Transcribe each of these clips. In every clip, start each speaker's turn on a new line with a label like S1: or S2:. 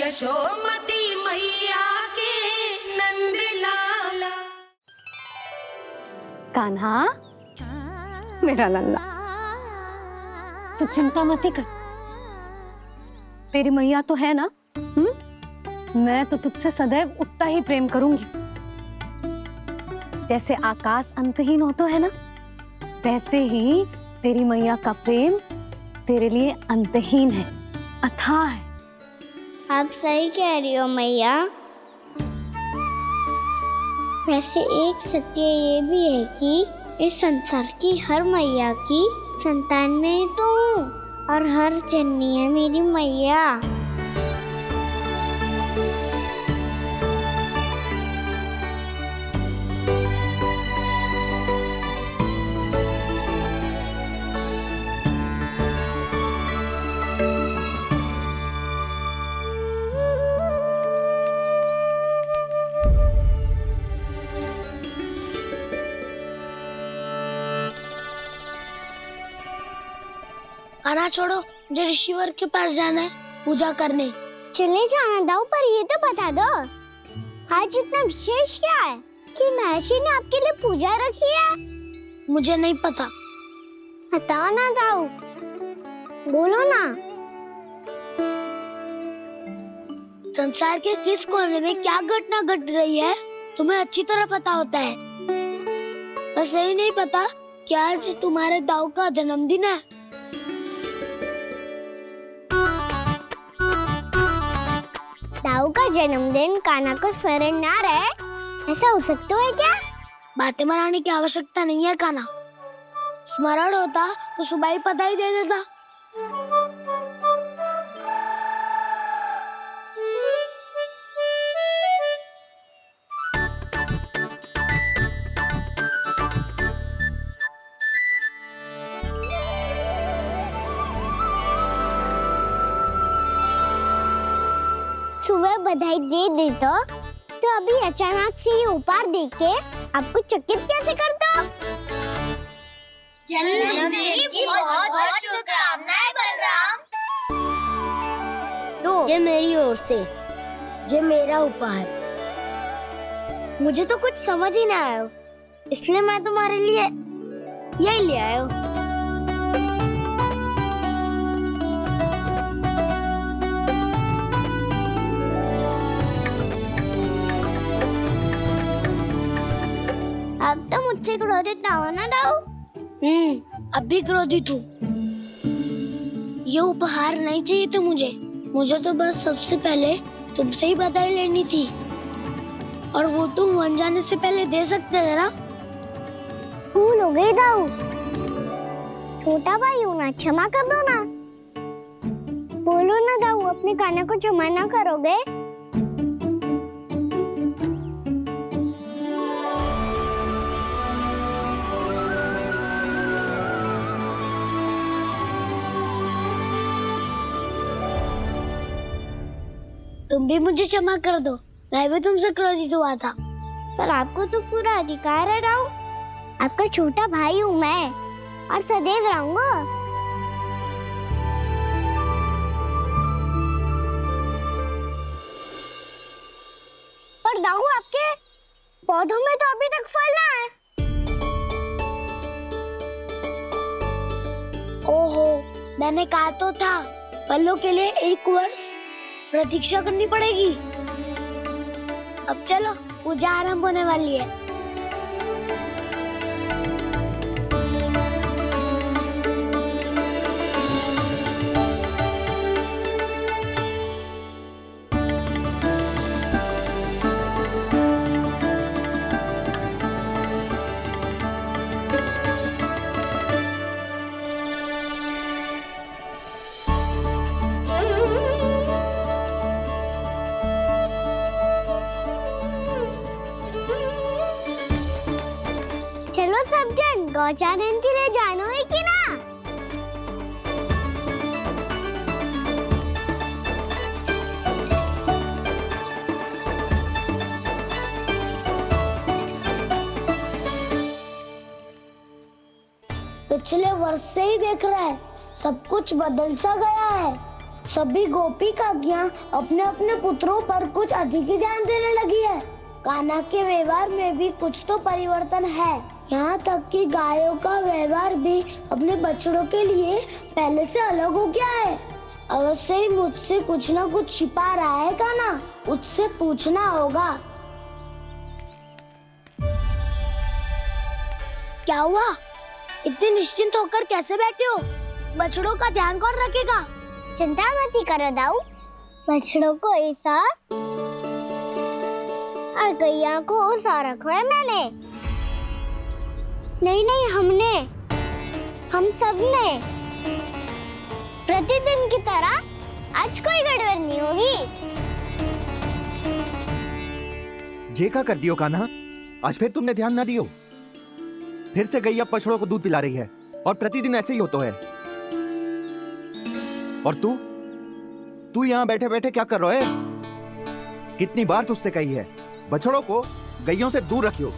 S1: यशोमती मैया के नंद लाला।
S2: कान्हा मेरा लल्ला, तू चिंता मत कर, तेरी मैया तो है ना। मैं तो तुझसे सदैव उतना ही प्रेम करूंगी। जैसे आकाश अंतहीन होता है ना, वैसे ही तेरी मैया का प्रेम तेरे लिए अंतहीन है, अथाह है।
S3: आप सही कह रही हो मैया। वैसे एक सत्य ये भी है कि इस संसार की हर मैया की संतान में तो हूँ, और हर जननी है मेरी मैया।
S4: खाना छोड़ो, मुझे ऋषिवर के पास जाना है पूजा करने।
S3: चले जाना दाऊ, पर ये तो बता दो आज इतना विशेष क्या है कि महर्षि ने आपके लिए पूजा रखी है?
S4: मुझे नहीं पता।
S3: बताओ ना दाऊ, बोलो ना।
S4: संसार के किस कोने में क्या घटना घट रही है तुम्हें अच्छी तरह पता होता है। बस यही नहीं पता कि आज तुम्हारे दाऊ का जन्मदिन है।
S3: दाऊ का जन्मदिन कान्हा को स्मरण ना रहे, ऐसा हो सकता है क्या?
S4: बातें बनाने की आवश्यकता नहीं है कान्हा। स्मरण होता तो सुबह ही पता ही दे देता।
S3: सुबह बधाई दे दी तो अभी अचानक से ये उपहार देख के आपको चकित कैसे कर दो? जन्मदिन की बहुत शुभकामनाएं बलराम।
S4: लो, ये मेरी ओर से, ये मेरा उपहार। मुझे तो कुछ समझ ही ना आया, इसलिए मैं तुम्हारे लिए यही ले आया हूँ।
S3: अब तो मुझसे क्रोधित ना हो ना दाऊ।
S4: अब भी क्रोधित हूँ। ये उपहार नहीं चाहिए था मुझे तो बस सबसे पहले तुमसे ही बधाई लेनी थी, और वो तुम बन जाने से पहले दे सकते थे ना।
S3: भूल हो गई दाऊ, छोटा भाई हूँ ना, क्षमा कर दो ना। बोलो ना दाऊ, अपने कान्हा को क्षमा ना करोगे?
S4: तुम भी मुझे क्षमा कर दो, मैं भी तुमसे क्रोधित हुआ था।
S3: पर आपको तो पूरा अधिकार है दाऊ, आपका छोटा भाई हूँ मैं, और सदैव रहूंगा। पर दाऊ, आपके पौधों में तो अभी तक फल ना है।
S4: ओहो, मैंने कहा तो था फलों के लिए 1 वर्ष प्रतीक्षा करनी पड़ेगी। अब चलो, पूजा आरंभ होने वाली है।
S3: चलो सब जन गौचारण के लिए जानो है कि ना?
S4: पिछले वर्ष से ही देख रहा है, सब कुछ बदल सा गया है।
S3: सभी गोपी काकियां अपने अपने पुत्रों पर कुछ अधिक ही ध्यान देने लगी है। कान्हा के व्यवहार में भी कुछ तो परिवर्तन है। यहाँ तक कि गायों का व्यवहार भी अपने बछड़ों के लिए पहले से अलग हो गया है। अवश्य ही मुझसे कुछ ना कुछ छिपा रहा है कान्हा, उससे पूछना होगा।
S4: क्या हुआ? इतने निश्चिंत होकर कैसे बैठे हो? बछड़ों का ध्यान कौन रखेगा?
S3: चिंता मत करो दाऊ, बछड़ों को ऐसा और गैया को ऐसा रखा है मैंने। नहीं, हम सब ने प्रतिदिन की तरह आज कोई गड़बड़ नहीं होगी।
S5: जेका कर दियो कान्हा, आज फिर तुमने ध्यान ना दियो। फिर से गैया बछड़ों को दूध पिला रही है और प्रतिदिन ऐसे ही होता है। और तू यहाँ बैठे बैठे क्या कर रहा है? कितनी बार तुझसे कही है बछड़ों को गैयों से दूर रखियो।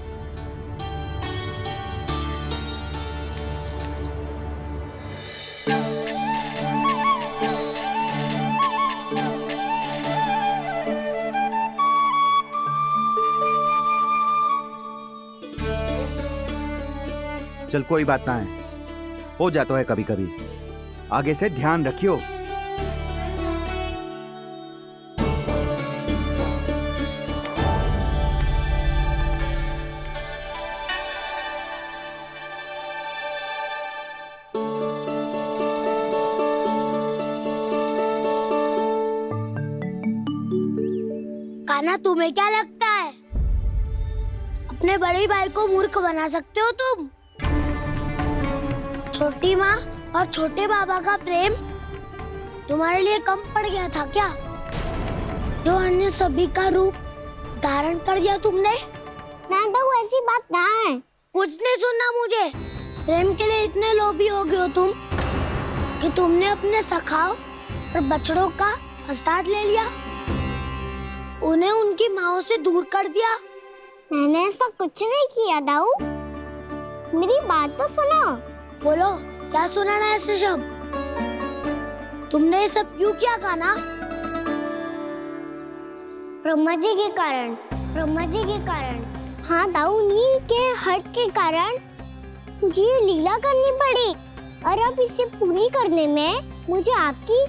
S5: चल कोई बात ना है, हो जाता है कभी कभी। आगे से ध्यान रखियो।
S4: कान्हा, तुम्हें क्या लगता है अपने बड़े भाई को मूर्ख बना सकते हो तुम? छोटी माँ और छोटे बाबा का प्रेम तुम्हारे लिए कम पड़ गया था क्या? जो अन्य सभी का रूप धारण कर दिया तुमने?
S3: ना तो ऐसी बात ना है।
S4: कुछ नहीं सुनना मुझे। प्रेम के लिए इतने लोभी हो गए हो तुम कि तुमने अपने सखाओ और बछड़ों का हस्ताक्षर ले लिया, उन्हें उनकी माँओं से दूर कर दिया।
S3: मैंने ऐसा कुछ नहीं किया दाऊ, मेरी बात तो सुनो।
S4: बोलो, क्या सुनाना है ऐसे शब्द? तुमने ये सब क्यों किया कान्हा?
S3: ब्रह्मा जी के कारण। हाँ दाऊ, नी के हट के कारण मुझे ये लीला करनी पड़ी, और अब इसे पूरी करने में मुझे आपकी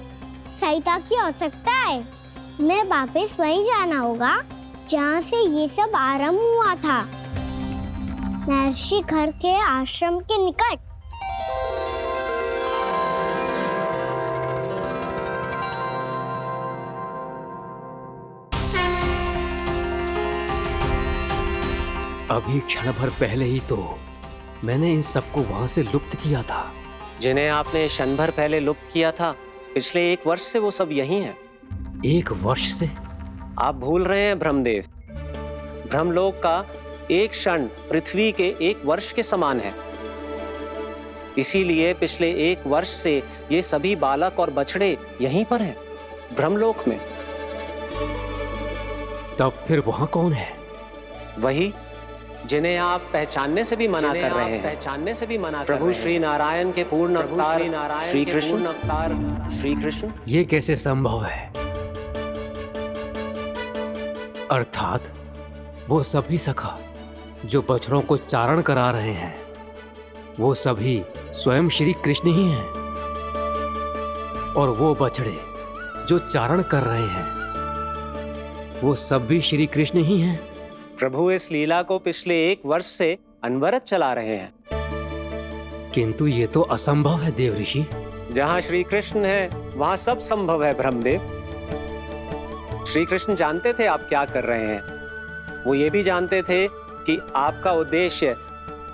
S3: सहायता की आवश्यकता है। मैं वापस वहीं जाना होगा जहाँ से ये सब आरंभ हुआ था, महर्षि घर के आश्रम के निकट।
S6: अभी क्षण भर पहले ही तो मैंने इन सबको वहां से लुप्त किया था।
S7: जिन्हें आपने क्षण भर पहले लुप्त किया था, पिछले 1 वर्ष से वो सब यही हैं।
S6: 1 वर्ष से?
S7: आप भूल रहे हैं ब्रह्मदेव। ब्रह्मलोक का एक क्षण पृथ्वी के 1 वर्ष के समान है। इसीलिए पिछले 1 वर्ष से ये सभी बालक और बछड़े यहीं पर हैं, ब्रह्मलोक में।
S6: तब फिर वहां कौन है?
S7: वही जिन्हें आप पहचानने से भी मना कर रहे हैं। प्रभु श्री नारायण के पूर्ण अवतार श्री कृष्ण।
S6: ये कैसे संभव है? अर्थात वो सभी सखा जो बछड़ों को चारण करा रहे हैं, वो सभी स्वयं श्री कृष्ण ही हैं। और वो बछड़े जो चारण कर रहे हैं, वो सब भी श्री कृष्ण ही हैं।
S7: प्रभु इस लीला को पिछले 1 वर्ष से अनवरत चला रहे हैं।
S6: किंतु ये तो असंभव है देव ऋषि।
S7: जहाँ श्री कृष्ण है वहाँ सब संभव है ब्रह्मदेव। श्री कृष्ण जानते थे आप क्या कर रहे हैं। वो ये भी जानते थे कि आपका उद्देश्य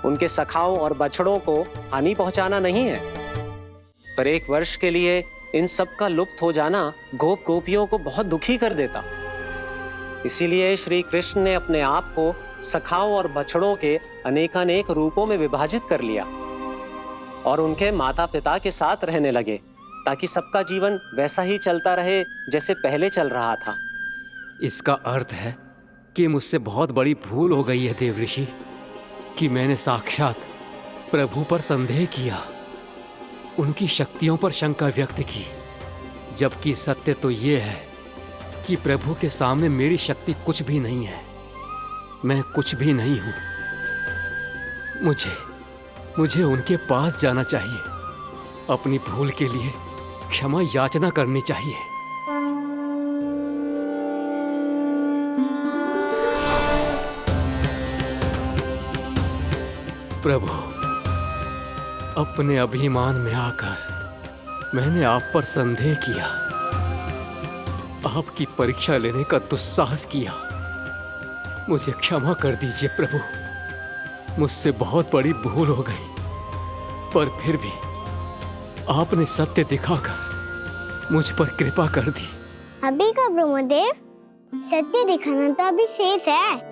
S7: उनके सखाओं और बछड़ों को हानि पहुंचाना नहीं है। पर 1 वर्ष के लिए इन सब का लुप्त हो जाना गोप गोपियों को बहुत दुखी कर देता। इसीलिए श्री कृष्ण ने अपने आप को सखाओं और बछड़ों के अनेकानेक रूपों में विभाजित कर लिया और उनके माता पिता के साथ रहने लगे, ताकि सबका जीवन वैसा ही चलता रहे जैसे पहले चल रहा था।
S6: इसका अर्थ है कि मुझसे बहुत बड़ी भूल हो गई है देव ऋषि, कि मैंने साक्षात प्रभु पर संदेह किया, उनकी शक्तियों पर शंका व्यक्त की जबकि सत्य तो ये है कि प्रभु के सामने मेरी शक्ति कुछ भी नहीं है। मैं कुछ भी नहीं हूं। मुझे उनके पास जाना चाहिए। अपनी भूल के लिए क्षमा याचना करनी चाहिए। प्रभु, अपने अभिमान में आकर मैंने आप पर संदेह किया, आपकी परीक्षा लेने का दुस्साहस किया। मुझे क्षमा कर दीजिए प्रभु, मुझसे बहुत बड़ी भूल हो गई। पर फिर भी आपने सत्य दिखाकर मुझ पर कृपा कर दी।
S3: अभी का ब्रह्मदेव, सत्य दिखाना तो अभी शेष है।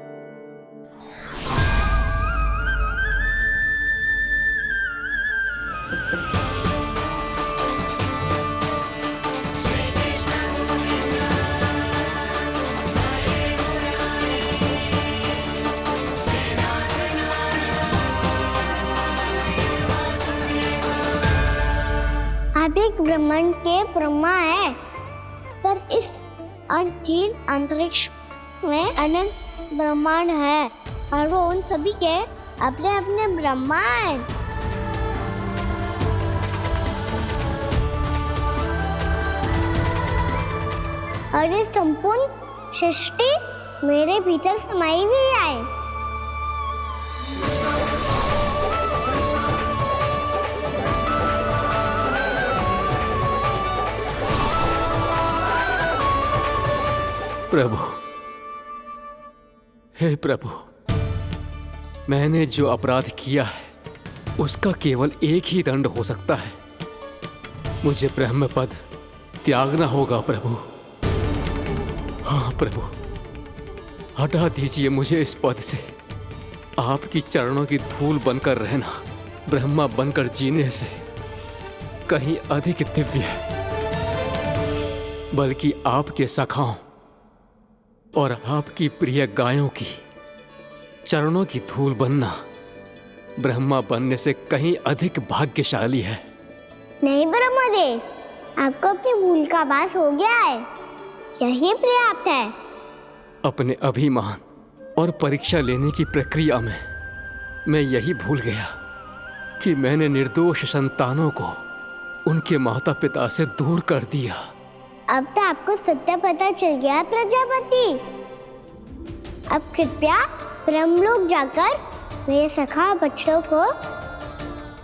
S3: आप एक ब्रह्मांड के ब्रह्मा है, पर इस अनंत अंतरिक्ष में अनंत ब्रह्मांड है और वो उन सभी के अपने अपने ब्रह्मा हैं। और ये संपूर्ण सृष्टि मेरे भीतर समाई हुई है।
S6: प्रभु, हे प्रभु, मैंने जो अपराध किया है उसका केवल एक ही दंड हो सकता है। मुझे ब्रह्म पद त्यागना होगा प्रभु। हाँ प्रभु, हटा दीजिए मुझे इस पद से। आपकी चरणों की धूल बनकर रहना ब्रह्मा बनकर जीने से कहीं अधिक दिव्य है। बल्कि आपके सखाओं और आपकी प्रिय गायों की चरणों की धूल बनना ब्रह्मा बनने से कहीं अधिक भाग्यशाली है।
S3: नहीं ब्रह्मदेव, आपको अपनी भूल का आभास हो गया है, यही पर्याप्त है।
S6: अपने अभिमान और परीक्षा लेने की प्रक्रिया में मैं यही भूल गया कि मैंने निर्दोष संतानों को उनके माता पिता से दूर कर दिया।
S3: अब तो आपको सत्य पता चल गया प्रजापति। अब कृपया ब्रह्मलोक जाकर मेरे सखा बच्चों को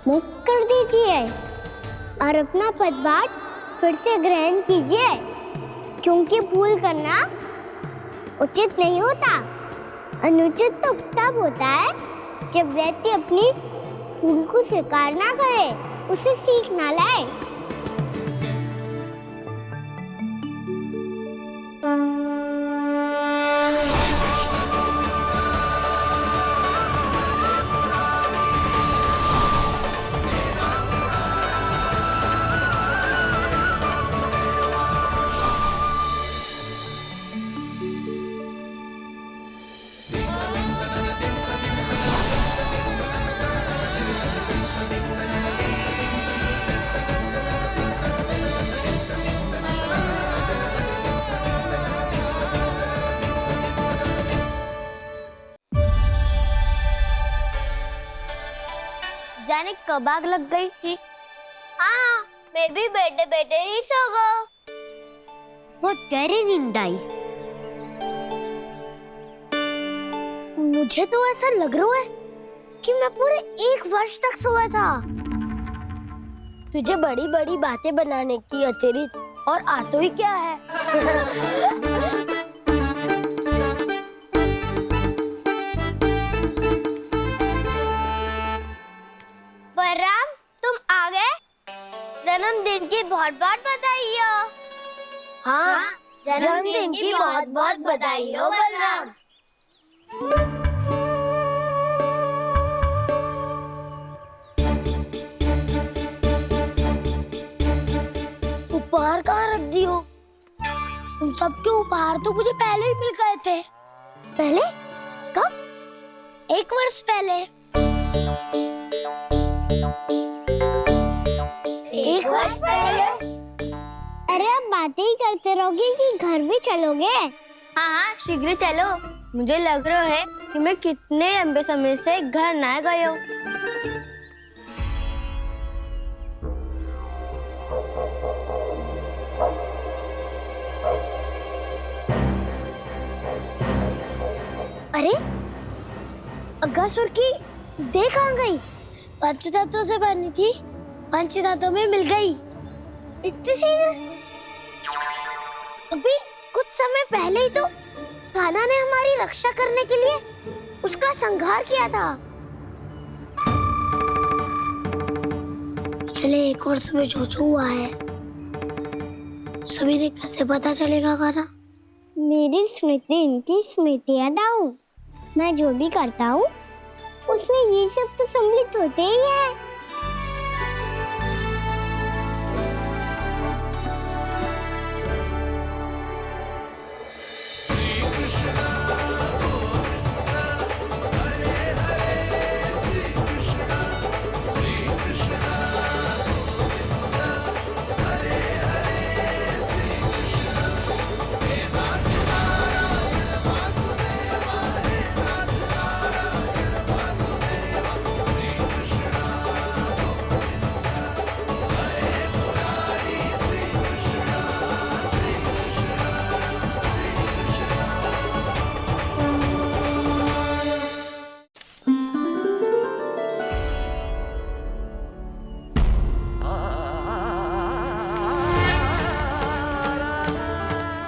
S3: मुक्त कर दीजिए और अपना पदभार फिर से ग्रहण कीजिए, क्योंकि भूल करना उचित नहीं होता। अनुचित तो तब होता है जब व्यक्ति अपनी भूल को स्वीकार ना करे, उसे सीख ना लाए।
S4: जाने कब आग लग गई थी। हाँ, मैं भी बैठे बैठे ही सो गया।
S3: बहुत गहरी नींद आई।
S4: मुझे तो ऐसा लग रहा है कि मैं पूरे 1 वर्ष तक सोया था। तुझे बड़ी बड़ी बातें बनाने की अतिरिक्त और आता ही क्या है। बलराम, तुम आ गए? जन्मदिन की बहुत बहुत बधाई हो। हाँ, जन्मदिन की बहुत बहुत बधाई हो बलराम। उपहार कहाँ रख दी हो? उन सबके उपहार तो मुझे पहले ही मिल गए थे। पहले? कब? 1 वर्ष पहले। 1 वर्ष पहले?
S3: अरे अब बातें ही करते रहोगे कि घर भी चलोगे?
S4: हाँ हाँ शीघ्र चलो। मुझे लग रहा है कि मैं कितने लंबे समय से घर ना गया हूँ। अरे अगासुर की देह कहाँ गई? पंचतत्वों से बनी थी, पंचतत्वों में मिल गई। इतनी शीघ्र? अभी कुछ समय पहले ही तो कान्हा ने हमारी रक्षा करने के लिए उसका संहार किया था। पिछले 1 वर्ष में जो जो हुआ है सभी ने कैसे पता चलेगा कान्हा?
S3: मेरी स्मृति इनकी स्मृति अदाऊं। मैं जो भी करता हूँ उसमें ये सब तो सम्मिलित होते ही है।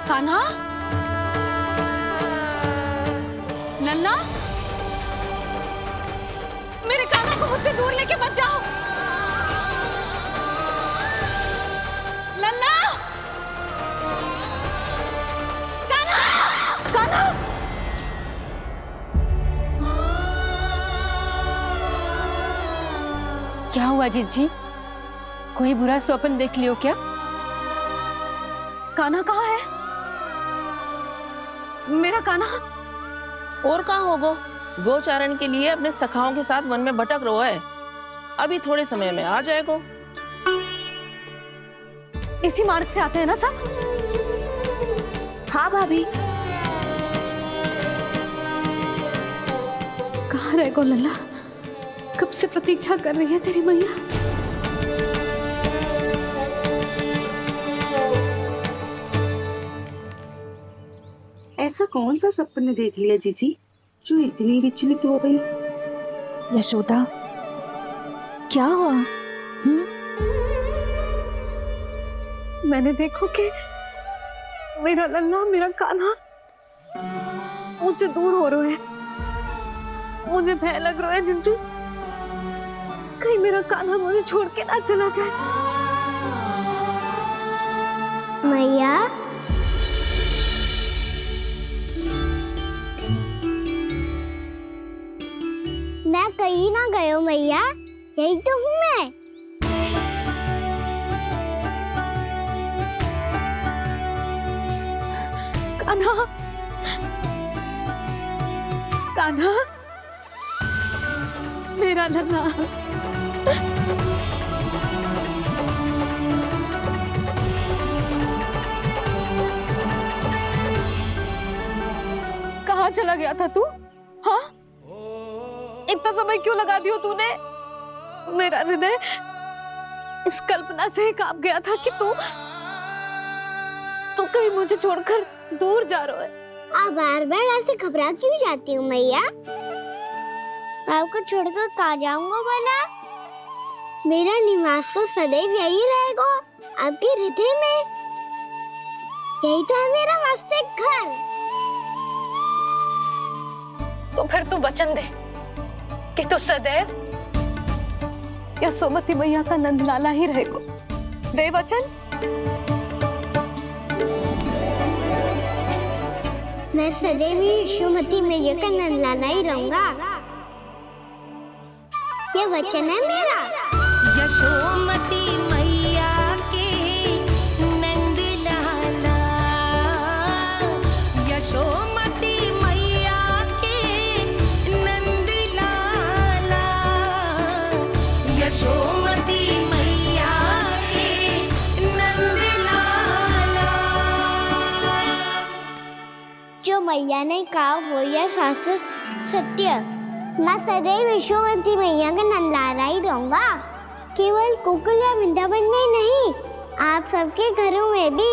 S2: कान्हा, लल्ला, मेरे कान्हा को मुझसे दूर लेके मत जाओ। लल्ला, कान्हा, कान्हा।
S8: क्या हुआ जीजी? कोई बुरा स्वप्न देख लियो क्या?
S2: कान्हा कहाँ है? मेरा कान्हा?
S9: और कहाँ होगो? गोचारण के लिए अपने सखाओं के साथ वन में भटक रहा है। अभी थोड़े समय में आ जाएगा।
S2: इसी मार्ग से आते हैं ना सब?
S8: हाँ भाभी।
S2: कहाँ रह गो लल्ला? कब से प्रतीक्षा कर रही है तेरी मैया।
S10: ऐसा कौन सा सपने देख लिया जीजी जो इतनी विचलित हो गई?
S8: यशोदा, क्या हुआ?
S2: मैंने देखो कि मेरा लल्ला, मेरा कान्हा मुझसे दूर हो रहे हैं। मुझे भय लग रहा है जिज्जू, कहीं मेरा कान्हा मुझे छोड़ के ना चला जाए।
S3: मैया, मैं कहीं ना गया मैया, यही तो हूँ मैं।
S2: कान्हा, कान्हा, मेरा लल्ला। कहाँ चला गया था तू? हाँ, इतना समय क्यों लगा दियो तूने? मेरा हृदय इस कल्पना से ही कांप गया था कि तू कहीं मुझे छोड़कर दूर जा रहा है।
S3: आप बार बार ऐसे घबरा क्यों जाती हूँ मैया? आपको छोड़कर कहाँ जाऊंगा भला? मेरा निवास तो सदैव यही रहेगा, आपके हृदय में। यही तो है मेरा वास्तविक घर।
S2: तो फिर तू वचन दे कि तू सदैव यशोमती मैया का नंदलाला ही रहेगा। दे वचन।
S3: मैं सदैव यशोमती मैया का नंदलाला ही रहूंगा। ये वचन है मेरा।
S1: यशोमती मैया के नंद लाला, यशोमती मैया के नंद लाला, यशोमती मैया के नंद लाला।
S3: जो मैया ने कहा वो यह शाश्वत सत्य। मैं सदैव यशोमती मैया का नंदलाला ही रहूंगा, केवल गोकुल या वृंदावन में नहीं, आप सबके घरों में भी।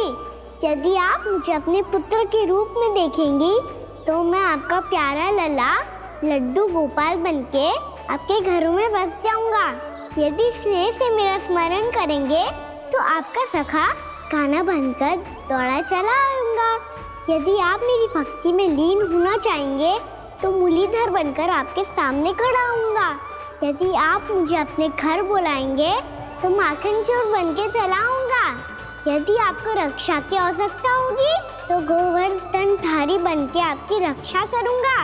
S3: यदि आप मुझे अपने पुत्र के रूप में देखेंगी तो मैं आपका प्यारा लला लड्डू गोपाल बनके आपके घरों में बस जाऊंगा। यदि स्नेह से मेरा स्मरण करेंगे तो आपका सखा गाना बनकर दौड़ा चला आऊंगा। यदि आप मेरी भक्ति में लीन होना चाहेंगे तो मुरलीधर बनकर आपके सामने खड़ा होऊंगा। यदि आप मुझे अपने घर बुलाएंगे तो माखन चोर बनके चला आऊंगा। यदि आपको रक्षा की आवश्यकता होगी तो गोवर्धन धारी बनके आपकी रक्षा करूंगा।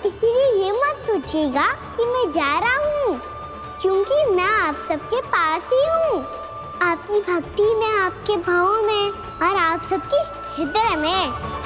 S3: इसीलिए ये मत सोचिएगा कि मैं जा रहा हूँ, क्योंकि मैं आप सबके पास ही हूँ, आपकी भक्ति में, आपके भाव में और आप सबके हृदय में।